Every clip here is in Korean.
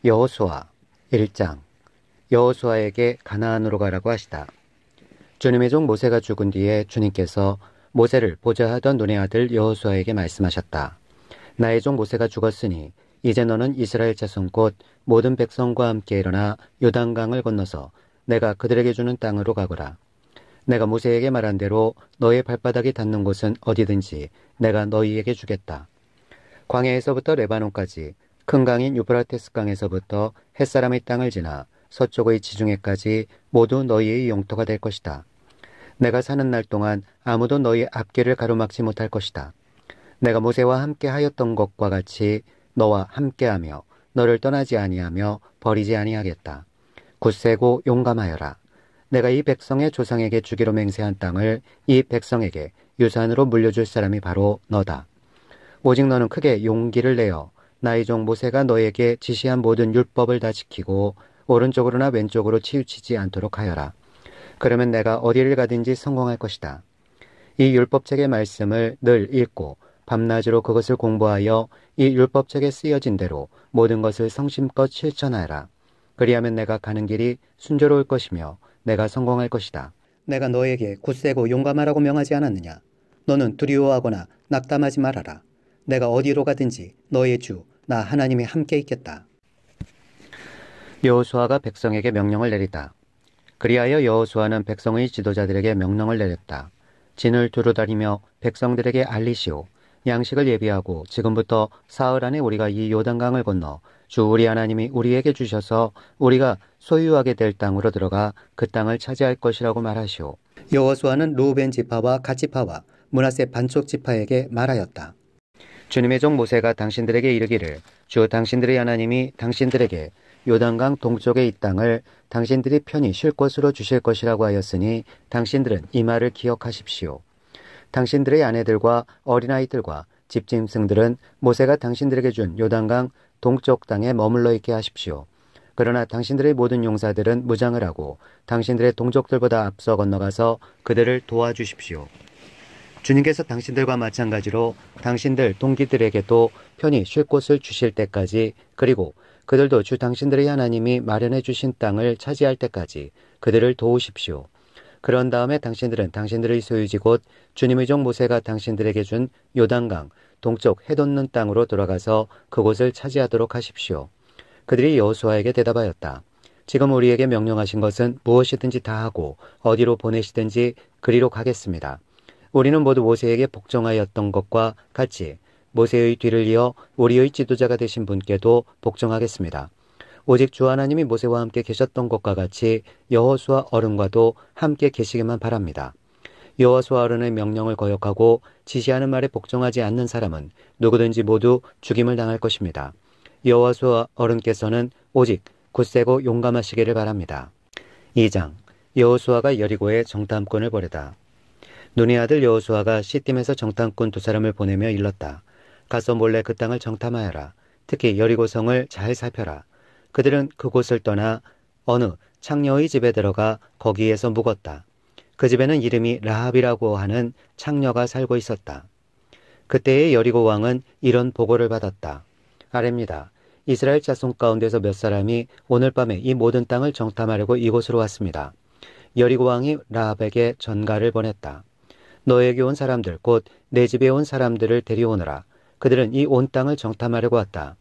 여호수아 1장. 여호수아에게 가나안으로 가라고 하시다. 주님의 종 모세가 죽은 뒤에 주님께서 모세를 보좌하던 눈의 아들 여호수아에게 말씀하셨다. 나의 종 모세가 죽었으니 이제 너는 이스라엘 자손 곧 모든 백성과 함께 일어나 요단강을 건너서 내가 그들에게 주는 땅으로 가거라. 내가 모세에게 말한 대로 너의 발바닥이 닿는 곳은 어디든지 내가 너희에게 주겠다. 광야에서부터 레바논까지 큰 강인 유브라테스 강에서부터 햇사람의 땅을 지나 서쪽의 지중해까지 모두 너희의 영토가 될 것이다. 내가 사는 날 동안 아무도 너희 앞길을 가로막지 못할 것이다. 내가 모세와 함께 하였던 것과 같이 너와 함께하며 너를 떠나지 아니하며 버리지 아니하겠다. 굳세고 용감하여라. 내가 이 백성의 조상에게 주기로 맹세한 땅을 이 백성에게 유산으로 물려줄 사람이 바로 너다. 오직 너는 크게 용기를 내어 나의 종 모세가 너에게 지시한 모든 율법을 다 지키고 오른쪽으로나 왼쪽으로 치우치지 않도록 하여라. 그러면 내가 어디를 가든지 성공할 것이다. 이 율법책의 말씀을 늘 읽고 밤낮으로 그것을 공부하여 이 율법책에 쓰여진 대로 모든 것을 성심껏 실천하여라. 그리하면 내가 가는 길이 순조로울 것이며 내가 성공할 것이다. 내가 너에게 굳세고 용감하라고 명하지 않았느냐? 너는 두려워하거나 낙담하지 말아라. 내가 어디로 가든지 너의 주 나 하나님이 함께 있겠다. 여호수아가 백성에게 명령을 내리다. 그리하여 여호수아는 백성의 지도자들에게 명령을 내렸다. 진을 두루다리며 백성들에게 알리시오. 양식을 예비하고 지금부터 사흘 안에 우리가 이 요단강을 건너 주 우리 하나님이 우리에게 주셔서 우리가 소유하게 될 땅으로 들어가 그 땅을 차지할 것이라고 말하시오. 여호수아는 루벤 지파와 갓 지파와 므낫세 반쪽 지파에게 말하였다. 주님의 종 모세가 당신들에게 이르기를 주 당신들의 하나님이 당신들에게 요단강 동쪽의 이 땅을 당신들이 편히 쉴 곳으로 주실 것이라고 하였으니 당신들은 이 말을 기억하십시오. 당신들의 아내들과 어린아이들과 집짐승들은 모세가 당신들에게 준 요단강 동쪽 땅에 머물러 있게 하십시오. 그러나 당신들의 모든 용사들은 무장을 하고 당신들의 동족들보다 앞서 건너가서 그들을 도와주십시오. 주님께서 당신들과 마찬가지로 당신들 동기들에게도 편히 쉴 곳을 주실 때까지 그리고 그들도 주 당신들의 하나님이 마련해 주신 땅을 차지할 때까지 그들을 도우십시오. 그런 다음에 당신들은 당신들의 소유지 곧 주님의 종 모세가 당신들에게 준 요단강 동쪽 해돋는 땅으로 돌아가서 그곳을 차지하도록 하십시오. 그들이 여호수아에게 대답하였다. 지금 우리에게 명령하신 것은 무엇이든지 다 하고 어디로 보내시든지 그리로 가겠습니다. 우리는 모두 모세에게 복종하였던 것과 같이 모세의 뒤를 이어 우리의 지도자가 되신 분께도 복종하겠습니다. 오직 주 하나님이 모세와 함께 계셨던 것과 같이 여호수아 어른과도 함께 계시기만 바랍니다. 여호수아 어른의 명령을 거역하고 지시하는 말에 복종하지 않는 사람은 누구든지 모두 죽임을 당할 것입니다. 여호수아 어른께서는 오직 굳세고 용감하시기를 바랍니다. 2장. 여호수아가 여리고에 정탐꾼을 보내다. 눈의 아들 여호수아가 시딤에서 정탐꾼 2사람을 보내며 일렀다. 가서 몰래 그 땅을 정탐하여라. 특히 여리고성을 잘 살펴라. 그들은 그곳을 떠나 어느 창녀의 집에 들어가 거기에서 묵었다. 그 집에는 이름이 라합이라고 하는 창녀가 살고 있었다. 그때의 여리고 왕은 이런 보고를 받았다. 아뢰입니다. 이스라엘 자손 가운데서 몇 사람이 오늘 밤에 이 모든 땅을 정탐하려고 이곳으로 왔습니다. 여리고 왕이 라합에게 전가를 보냈다. 너에게 온 사람들 곧 내 집에 온 사람들을 데려오너라. 그들은 이 온 땅을 정탐하려고 왔다.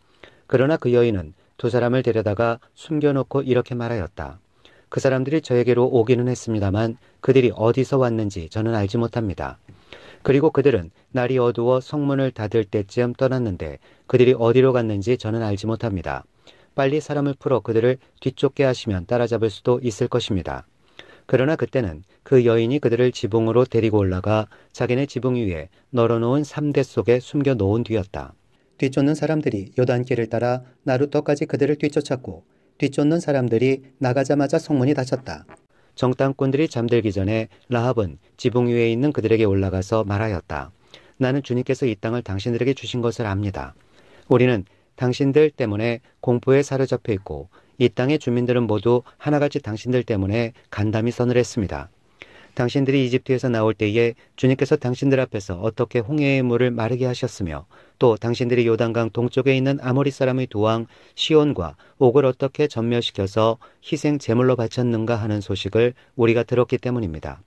그러나 그 여인은 2사람을 데려다가 숨겨놓고 이렇게 말하였다. 그 사람들이 저에게로 오기는 했습니다만 그들이 어디서 왔는지 저는 알지 못합니다. 그리고 그들은 날이 어두워 성문을 닫을 때쯤 떠났는데 그들이 어디로 갔는지 저는 알지 못합니다. 빨리 사람을 풀어 그들을 뒤쫓게 하시면 따라잡을 수도 있을 것입니다. 그러나 그때는 그 여인이 그들을 지붕으로 데리고 올라가 자기네 지붕 위에 널어놓은 삼대 속에 숨겨놓은 뒤였다. 뒤쫓는 사람들이 요단길을 따라 나루터까지 그들을 뒤쫓았고 뒤쫓는 사람들이 나가자마자 성문이 닫혔다. 정탐꾼들이 잠들기 전에 라합은 지붕 위에 있는 그들에게 올라가서 말하였다. 나는 주님께서 이 땅을 당신들에게 주신 것을 압니다. 우리는 당신들 때문에 공포에 사로잡혀 있고 이 땅의 주민들은 모두 하나같이 당신들 때문에 간담이 서늘했습니다. 당신들이 이집트에서 나올 때에 주님께서 당신들 앞에서 어떻게 홍해의 물을 마르게 하셨으며 또 당신들이 요단강 동쪽에 있는 아모리 사람의 도왕 시온과 옥을 어떻게 전멸시켜서 희생 제물로 바쳤는가 하는 소식을 우리가 들었기 때문입니다.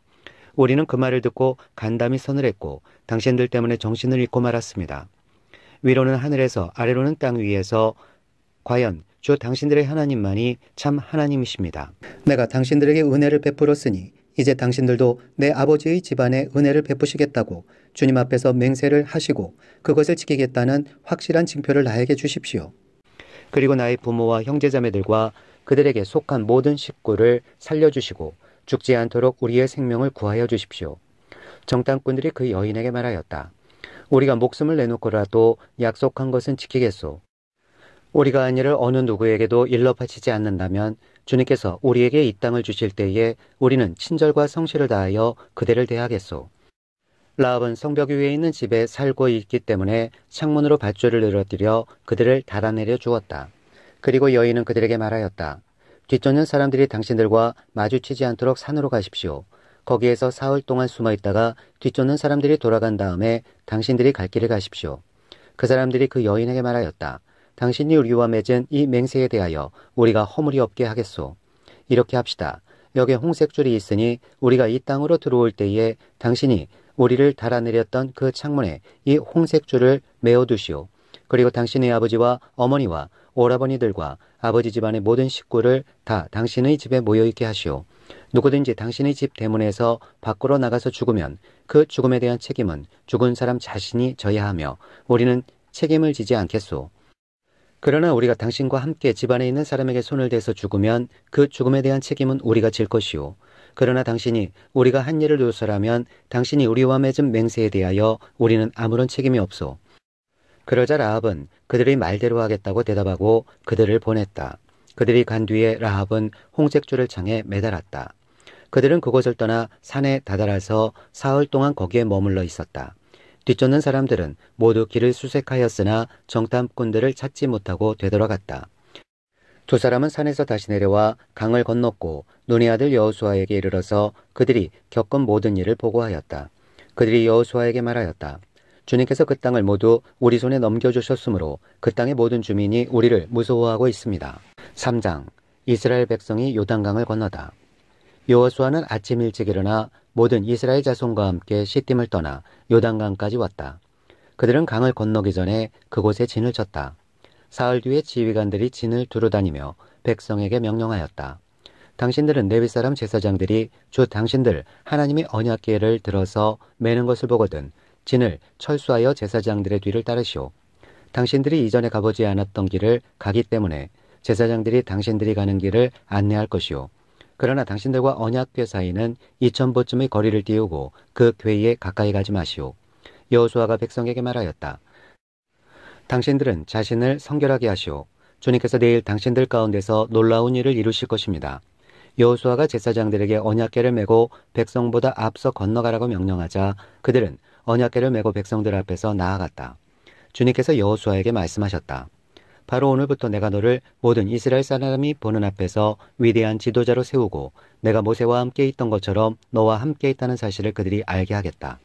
우리는 그 말을 듣고 간담이 선을 했고 당신들 때문에 정신을 잃고 말았습니다. 위로는 하늘에서 아래로는 땅 위에서 과연 주 당신들의 하나님만이 참 하나님이십니다. 내가 당신들에게 은혜를 베풀었으니 이제 당신들도 내 아버지의 집안에 은혜를 베푸시겠다고 주님 앞에서 맹세를 하시고 그것을 지키겠다는 확실한 징표를 나에게 주십시오. 그리고 나의 부모와 형제자매들과 그들에게 속한 모든 식구를 살려주시고 죽지 않도록 우리의 생명을 구하여 주십시오. 정탐꾼들이 그 여인에게 말하였다. 우리가 목숨을 내놓고라도 약속한 것은 지키겠소. 우리가 한 일을 어느 누구에게도 일러 바치지 않는다면 주님께서 우리에게 이 땅을 주실 때에 우리는 친절과 성실을 다하여 그대를 대하겠소. 라합은 성벽 위에 있는 집에 살고 있기 때문에 창문으로 밧줄을 늘어뜨려 그들을 달아내려 주었다. 그리고 여인은 그들에게 말하였다. 뒤쫓는 사람들이 당신들과 마주치지 않도록 산으로 가십시오. 거기에서 사흘 동안 숨어 있다가 뒤쫓는 사람들이 돌아간 다음에 당신들이 갈 길을 가십시오. 그 사람들이 그 여인에게 말하였다. 당신이 우리와 맺은 이 맹세에 대하여 우리가 허물이 없게 하겠소. 이렇게 합시다. 여기에 홍색줄이 있으니 우리가 이 땅으로 들어올 때에 당신이 우리를 달아내렸던 그 창문에 이 홍색줄을 메어두시오. 그리고 당신의 아버지와 어머니와 오라버니들과 아버지 집안의 모든 식구를 다 당신의 집에 모여있게 하시오. 누구든지 당신의 집 대문에서 밖으로 나가서 죽으면 그 죽음에 대한 책임은 죽은 사람 자신이 져야 하며 우리는 책임을 지지 않겠소. 그러나 우리가 당신과 함께 집안에 있는 사람에게 손을 대서 죽으면 그 죽음에 대한 책임은 우리가 질 것이오. 그러나 당신이 우리가 한 일을 요설하면 당신이 우리와 맺은 맹세에 대하여 우리는 아무런 책임이 없소. 그러자 라합은 그들의 말대로 하겠다고 대답하고 그들을 보냈다. 그들이 간 뒤에 라합은 홍색줄을 창에 매달았다. 그들은 그곳을 떠나 산에 다다라서 사흘 동안 거기에 머물러 있었다. 뒤쫓는 사람들은 모두 길을 수색하였으나 정탐꾼들을 찾지 못하고 되돌아갔다. 두 사람은 산에서 다시 내려와 강을 건넜고 눈의 아들 여호수아에게 이르러서 그들이 겪은 모든 일을 보고하였다. 그들이 여호수아에게 말하였다. 주님께서 그 땅을 모두 우리 손에 넘겨주셨으므로 그 땅의 모든 주민이 우리를 무서워하고 있습니다. 3장. 이스라엘 백성이 요단강을 건너다. 여호수아는 아침 일찍 일어나 모든 이스라엘 자손과 함께 시딤을 떠나 요단강까지 왔다. 그들은 강을 건너기 전에 그곳에 진을 쳤다. 사흘 뒤에 지휘관들이 진을 두루다니며 백성에게 명령하였다. 당신들은 레위 사람 제사장들이 주 당신들 하나님의 언약궤를 들어서 매는 것을 보거든 진을 철수하여 제사장들의 뒤를 따르시오. 당신들이 이전에 가보지 않았던 길을 가기 때문에 제사장들이 당신들이 가는 길을 안내할 것이오. 그러나 당신들과 언약궤 사이는 2000보쯤의 거리를 띄우고 그 궤에 가까이 가지 마시오. 여호수아가 백성에게 말하였다. 당신들은 자신을 성결하게 하시오. 주님께서 내일 당신들 가운데서 놀라운 일을 이루실 것입니다. 여호수아가 제사장들에게 언약궤를 메고 백성보다 앞서 건너가라고 명령하자 그들은 언약궤를 메고 백성들 앞에서 나아갔다. 주님께서 여호수아에게 말씀하셨다. 바로 오늘부터 내가 너를 모든 이스라엘 사람이 보는 앞에서 위대한 지도자로 세우고 내가 모세와 함께 있던 것처럼 너와 함께 있다는 사실을 그들이 알게 하겠다.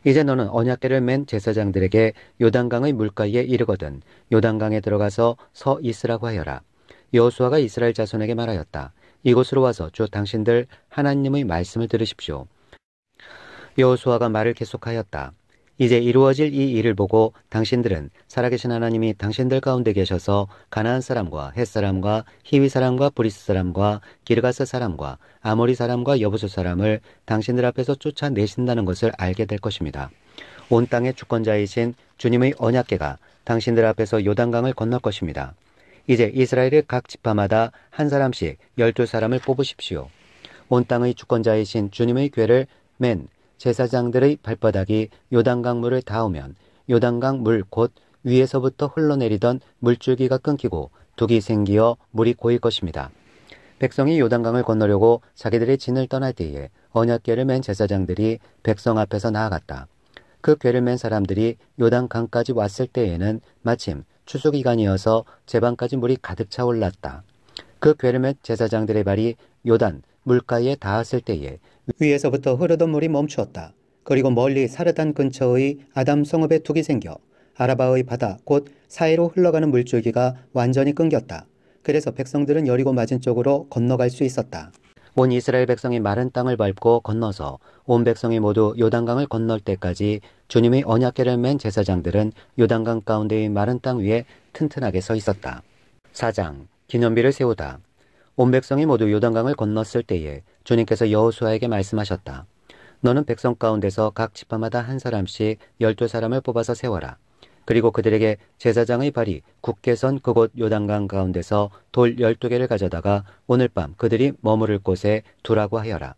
이제 너는 언약궤를 맨 제사장들에게 요단강의 물가에 이르거든 요단강에 들어가서 서 있으라고 하여라. 여호수아가 이스라엘 자손에게 말하였다. 이곳으로 와서 주 당신들 하나님의 말씀을 들으십시오. 여호수아가 말을 계속하였다. 이제 이루어질 이 일을 보고 당신들은 살아계신 하나님이 당신들 가운데 계셔서 가나안 사람과 헷 사람과 히위 사람과 브리스 사람과 기르가스 사람과 아모리 사람과 여부수 사람을 당신들 앞에서 쫓아내신다는 것을 알게 될 것입니다. 온 땅의 주권자이신 주님의 언약궤가 당신들 앞에서 요단강을 건널 것입니다. 이제 이스라엘의 각 지파마다 한 사람씩 12사람을 뽑으십시오. 온 땅의 주권자이신 주님의 궤를 맨 제사장들의 발바닥이 요단강 물을 닿으면 요단강 물 곧 위에서부터 흘러내리던 물줄기가 끊기고 둑이 생기어 물이 고일 것입니다. 백성이 요단강을 건너려고 자기들의 진을 떠날 때에 언약궤를 맨 제사장들이 백성 앞에서 나아갔다. 그 궤를 맨 사람들이 요단강까지 왔을 때에는 마침 추수기간이어서 제방까지 물이 가득 차 올랐다. 그 궤를 맨 제사장들의 발이 요단 물가에 닿았을 때에 위에서부터 흐르던 물이 멈추었다. 그리고 멀리 사르단 근처의 아담 성읍에 둑이 생겨 아라바의 바다 곧 사해로 흘러가는 물줄기가 완전히 끊겼다. 그래서 백성들은 여리고 맞은 쪽으로 건너갈 수 있었다. 온 이스라엘 백성이 마른 땅을 밟고 건너서 온 백성이 모두 요단강을 건널 때까지 주님의 언약궤를 맨 제사장들은 요단강 가운데의 마른 땅 위에 튼튼하게 서 있었다. 4장 기념비를 세우다. 온 백성이 모두 요단강을 건넜을 때에 주님께서 여호수아에게 말씀하셨다. 너는 백성 가운데서 각 지파마다 한 사람씩 12사람을 뽑아서 세워라. 그리고 그들에게 제사장의 발이 굳게 선 그곳 요단강 가운데서 돌 12개를 가져다가 오늘 밤 그들이 머무를 곳에 두라고 하여라.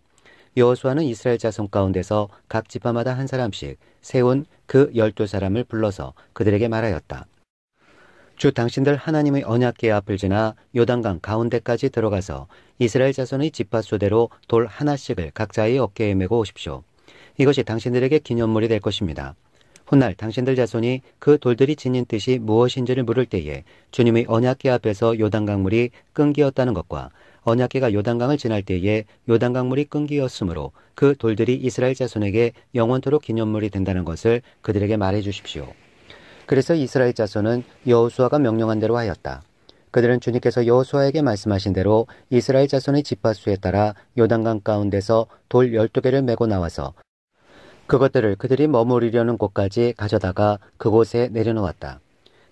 여호수아는 이스라엘 자손 가운데서 각 지파마다 한 사람씩 세운 그 12사람을 불러서 그들에게 말하였다. 주 당신들 하나님의 언약궤 앞을 지나 요단강 가운데까지 들어가서 이스라엘 자손의 지파 수대로 돌 하나씩을 각자의 어깨에 메고 오십시오. 이것이 당신들에게 기념물이 될 것입니다. 훗날 당신들 자손이 그 돌들이 지닌 뜻이 무엇인지를 물을 때에 주님의 언약궤 앞에서 요단강물이 끈기었다는 것과 언약궤가 요단강을 지날 때에 요단강물이 끈기였으므로 그 돌들이 이스라엘 자손에게 영원토록 기념물이 된다는 것을 그들에게 말해 주십시오. 그래서 이스라엘 자손은 여호수아가 명령한 대로 하였다. 그들은 주님께서 여호수아에게 말씀하신 대로 이스라엘 자손의 지파수에 따라 요단강 가운데서 돌 12개를 메고 나와서 그것들을 그들이 머무르려는 곳까지 가져다가 그곳에 내려놓았다.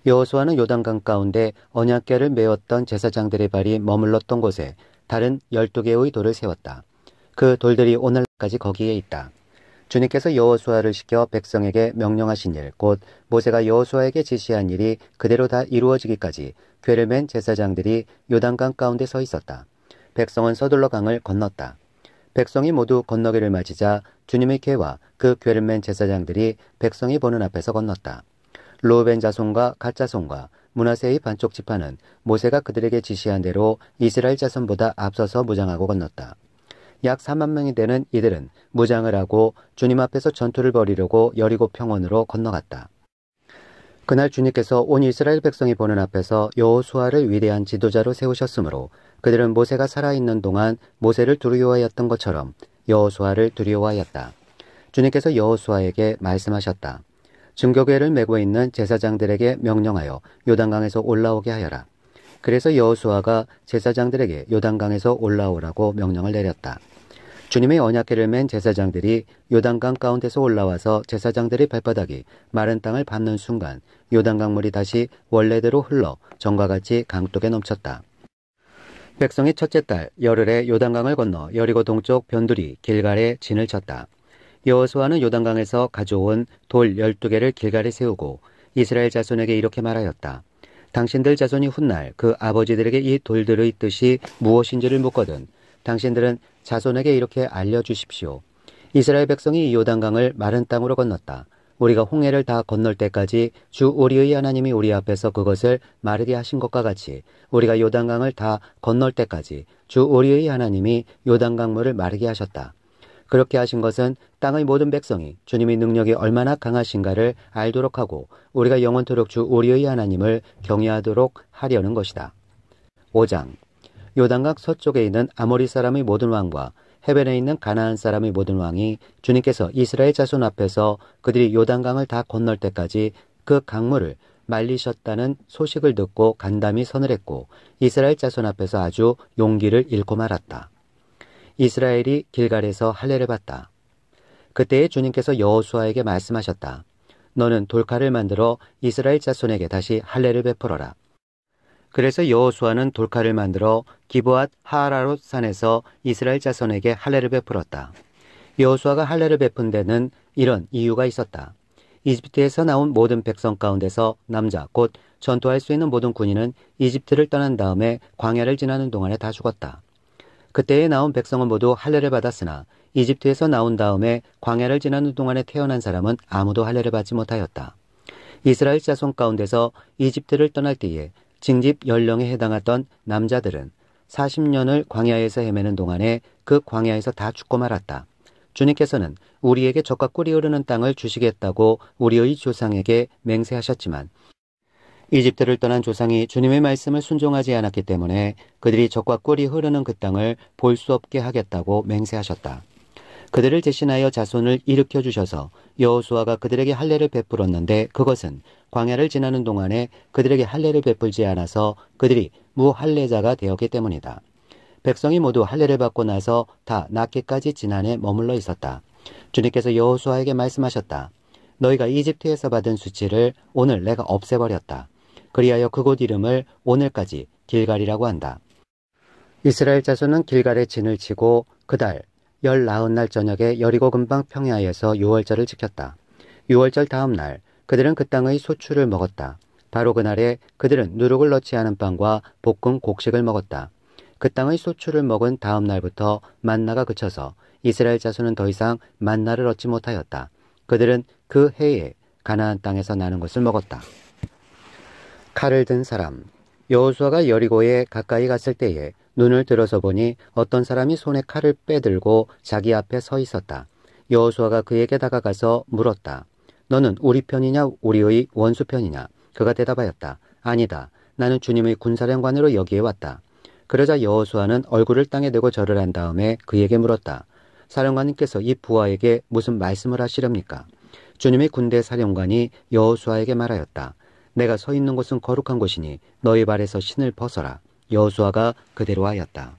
여호수아는 요단강 가운데 언약궤를 메었던 제사장들의 발이 머물렀던 곳에 다른 12개의 돌을 세웠다. 그 돌들이 오늘까지 거기에 있다. 주님께서 여호수아를 시켜 백성에게 명령하신 일, 곧 모세가 여호수아에게 지시한 일이 그대로 다 이루어지기까지 궤를 맨 제사장들이 요단강 가운데 서 있었다. 백성은 서둘러 강을 건넜다. 백성이 모두 건너기를 맞이자 주님의 궤와 그 궤를 맨 제사장들이 백성이 보는 앞에서 건넜다. 르우벤 자손과 갓 자손과 므낫세의 반쪽 지파는 모세가 그들에게 지시한 대로 이스라엘 자손보다 앞서서 무장하고 건넜다. 약 4만 명이 되는 이들은 무장을 하고 주님 앞에서 전투를 벌이려고 여리고 평원으로 건너갔다. 그날 주님께서 온 이스라엘 백성이 보는 앞에서 여호수아를 위대한 지도자로 세우셨으므로 그들은 모세가 살아있는 동안 모세를 두려워하였던 것처럼 여호수아를 두려워하였다. 주님께서 여호수아에게 말씀하셨다. 증거궤를 메고 있는 제사장들에게 명령하여 요단강에서 올라오게 하여라. 그래서 여호수아가 제사장들에게 요단강에서 올라오라고 명령을 내렸다. 주님의 언약궤를 맨 제사장들이 요단강 가운데서 올라와서 제사장들의 발바닥이 마른 땅을 밟는 순간 요단강물이 다시 원래대로 흘러 전과 같이 강둑에 넘쳤다. 백성이 첫째 달 열흘에 요단강을 건너 여리고 동쪽 변두리 길갈에 진을 쳤다. 여호수아는 요단강에서 가져온 돌 12개를 길갈에 세우고 이스라엘 자손에게 이렇게 말하였다. 당신들 자손이 훗날 그 아버지들에게 이 돌들의 뜻이 무엇인지를 묻거든 당신들은 자손에게 이렇게 알려주십시오. 이스라엘 백성이 이 요단강을 마른 땅으로 건넜다. 우리가 홍해를 다 건널 때까지 주 우리의 하나님이 우리 앞에서 그것을 마르게 하신 것과 같이 우리가 요단강을 다 건널 때까지 주 우리의 하나님이 요단강물을 마르게 하셨다. 그렇게 하신 것은 땅의 모든 백성이 주님의 능력이 얼마나 강하신가를 알도록 하고 우리가 영원토록 주 우리의 하나님을 경외하도록 하려는 것이다. 5장 요단강 서쪽에 있는 아모리 사람의 모든 왕과 해변에 있는 가나안 사람의 모든 왕이 주님께서 이스라엘 자손 앞에서 그들이 요단강을 다 건널 때까지 그 강물을 말리셨다는 소식을 듣고 간담이 서늘했고 이스라엘 자손 앞에서 아주 용기를 잃고 말았다. 이스라엘이 길갈에서 할례를 받다. 그때에 주님께서 여호수아에게 말씀하셨다. 너는 돌칼을 만들어 이스라엘 자손에게 다시 할례를 베풀어라. 그래서 여호수아는 돌칼을 만들어 기브앗 하아라롯 산에서 이스라엘 자손에게 할례를 베풀었다. 여호수아가 할례를 베푼 데는 이런 이유가 있었다. 이집트에서 나온 모든 백성 가운데서 남자 곧 전투할 수 있는 모든 군인은 이집트를 떠난 다음에 광야를 지나는 동안에 다 죽었다. 그때에 나온 백성은 모두 할례를 받았으나 이집트에서 나온 다음에 광야를 지나는 동안에 태어난 사람은 아무도 할례를 받지 못하였다. 이스라엘 자손 가운데서 이집트를 떠날 때에 징집 연령에 해당하던 남자들은 40년을 광야에서 헤매는 동안에 그 광야에서 다 죽고 말았다. 주님께서는 우리에게 젖과 꿀이 흐르는 땅을 주시겠다고 우리의 조상에게 맹세하셨지만 이집트를 떠난 조상이 주님의 말씀을 순종하지 않았기 때문에 그들이 젖과 꿀이 흐르는 그 땅을 볼 수 없게 하겠다고 맹세하셨다. 그들을 대신하여 자손을 일으켜 주셔서 여호수아가 그들에게 할례를 베풀었는데 그것은 광야를 지나는 동안에 그들에게 할례를 베풀지 않아서 그들이 무할례자가 되었기 때문이다. 백성이 모두 할례를 받고 나서 다 낮게까지 지난해 머물러 있었다. 주님께서 여호수아에게 말씀하셨다. 너희가 이집트에서 받은 수치를 오늘 내가 없애버렸다. 그리하여 그곳 이름을 오늘까지 길갈이라고 한다. 이스라엘 자손은 길갈에 진을 치고 그달 19날 저녁에 여리고 근방 평야에서 유월절을 지켰다. 유월절 다음 날 그들은 그 땅의 소출을 먹었다. 바로 그날에 그들은 누룩을 넣지 않은 빵과 볶은 곡식을 먹었다. 그 땅의 소출을 먹은 다음 날부터 만나가 그쳐서 이스라엘 자손은 더 이상 만나를 얻지 못하였다. 그들은 그 해에 가나안 땅에서 나는 것을 먹었다. 칼을 든 사람. 여호수아가 여리고에 가까이 갔을 때에 눈을 들어서 보니 어떤 사람이 손에 칼을 빼들고 자기 앞에 서 있었다. 여호수아가 그에게 다가가서 물었다. 너는 우리 편이냐 우리의 원수 편이냐? 그가 대답하였다. 아니다. 나는 주님의 군사령관으로 여기에 왔다. 그러자 여호수아는 얼굴을 땅에 대고 절을 한 다음에 그에게 물었다. 사령관님께서 이 부하에게 무슨 말씀을 하시렵니까? 주님의 군대 사령관이 여호수아에게 말하였다. 내가 서 있는 곳은 거룩한 곳이니 너희 발에서 신을 벗어라. 여호수아가 그대로 하였다.